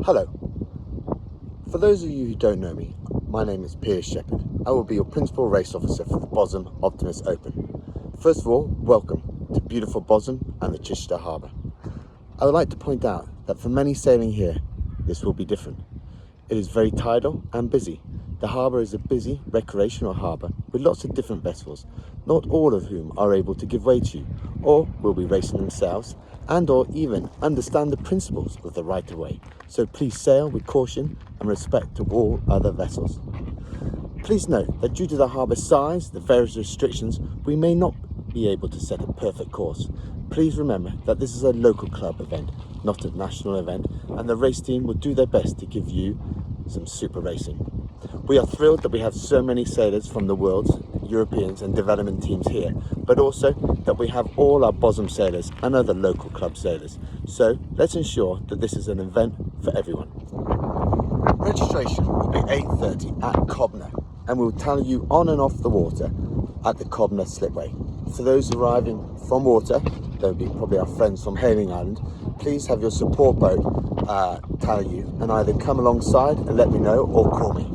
Hello. For those of you who don't know me, my name is Piers Shepherd. I will be your Principal Race Officer for the Bosham Optimist Open. First of all, welcome to beautiful Bosham and the Chichester Harbour. I would like to point out that for many sailing here, this will be different. It is very tidal and busy. The harbour is a busy recreational harbour with lots of different vessels, not all of whom are able to give way to you, or will be racing themselves, and or even understand the principles of the right of way. So please sail with caution and respect to all other vessels. Please note that due to the harbour size, the various restrictions, we may not be able to set a perfect course. Please remember that this is a local club event, not a national event, and the race team will do their best to give you some super racing. We are thrilled that we have so many sailors from the world's Europeans and development teams here, but also that we have all our Bosham sailors and other local club sailors. So let's ensure that this is an event for everyone. Registration will be 8:30 at Cobner, and we'll tally you on and off the water at the Cobner Slipway. For those arriving from water, there'll be probably our friends from Hailing Island, please have your support boat tally you and either come alongside and let me know or call me.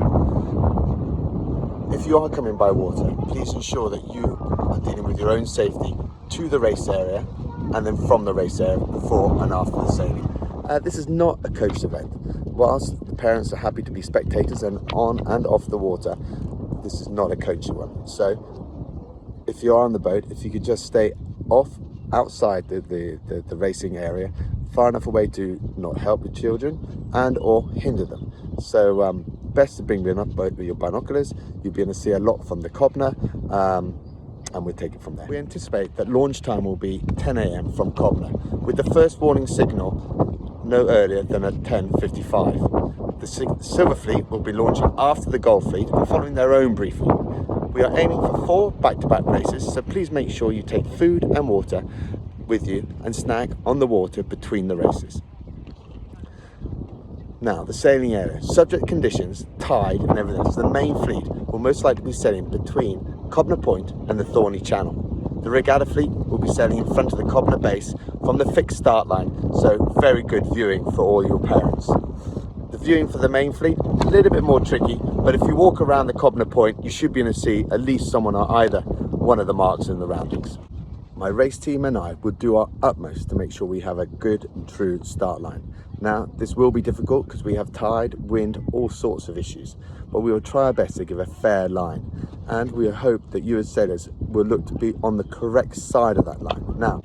If you are coming by water, please ensure that you are dealing with your own safety to the race area and then from the race area before and after the sailing. This is not a coach event. Whilst the parents are happy to be spectators and on and off the water, this is not a coach one. So if you are on the boat, if you could just stay outside the racing area, far enough away to not help the children and or hinder them. So best to bring enough boat with your binoculars. You'll be able to see a lot from the Cobner, and we'll take it from there. We anticipate that launch time will be 10 AM from Cobner, with the first warning signal no earlier than at 10:55. The Silver Fleet will be launching after the Gold Fleet and following their own briefing. We are aiming for 4 back-to-back races, so please make sure you take food and water with you and snack on the water between the races. Now, the sailing area, subject conditions, tide and everything. So the main fleet will most likely be sailing between Cobner Point and the Thorney Channel. The regatta fleet will be sailing in front of the Cobner base from the fixed start line, so very good viewing for all your parents. The viewing for the main fleet, a little bit more tricky, but if you walk around the Cobner Point, you should be able to see at least someone on either one of the marks in the roundings. My race team and I will do our utmost to make sure we have a good and true start line. Now, this will be difficult because we have tide, wind, all sorts of issues, but we will try our best to give a fair line, and we hope that you as sailors will look to be on the correct side of that line. Now,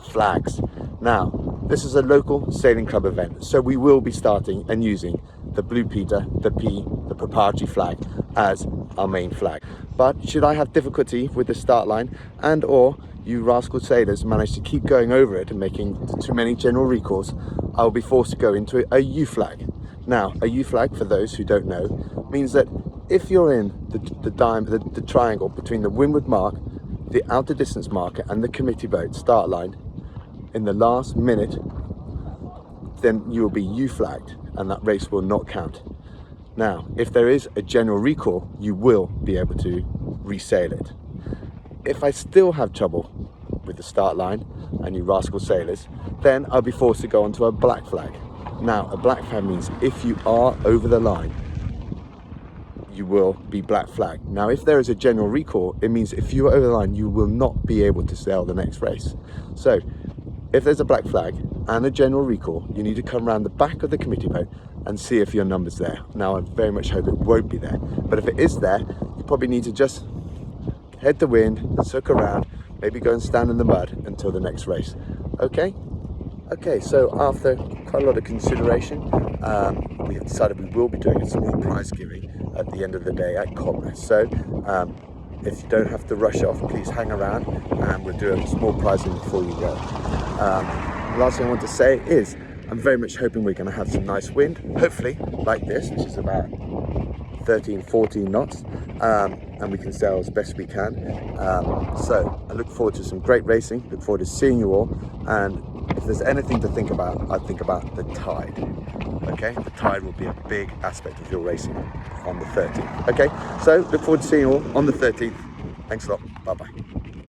flags. Now, this is a local sailing club event, so we will be starting and using the Blue Peter, the P, the proprietary flag as our main flag. But should I have difficulty with the start line and or you rascal sailors manage to keep going over it and making too many general recalls, I will be forced to go into a U flag. Now, a U flag, for those who don't know, means that if you're in the triangle between the windward mark, the outer distance marker and the committee boat start line in the last minute, then you will be U flagged and that race will not count. Now, if there is a general recall, you will be able to resail it. If I still have trouble with the start line and you rascal sailors, then I'll be forced to go onto a black flag. Now, a black flag means if you are over the line, you will be black flagged. Now, if there is a general recall, it means if you are over the line, you will not be able to sail the next race. So if there's a black flag and a general recall, you need to come around the back of the committee boat and see if your number's there. Now, I very much hope it won't be there, but if it is there, you probably need to just head the wind, circle around, maybe go and stand in the mud until the next race. Okay, so after quite a lot of consideration, we have decided we will be doing a small prize giving at the end of the day at Cobner. So if you don't have to rush off, please hang around and we'll do a small prizing before you go. The last thing I want to say is I'm very much hoping we're going to have some nice wind, hopefully like this, which is about 13, 14 knots, and we can sail as best we can. So I look forward to some great racing, look forward to seeing you all, and if there's anything to think about, I'd think about the tide. Okay, the tide will be a big aspect of your racing on the 13th. Okay, so look forward to seeing you all on the 13th. Thanks a lot, bye bye.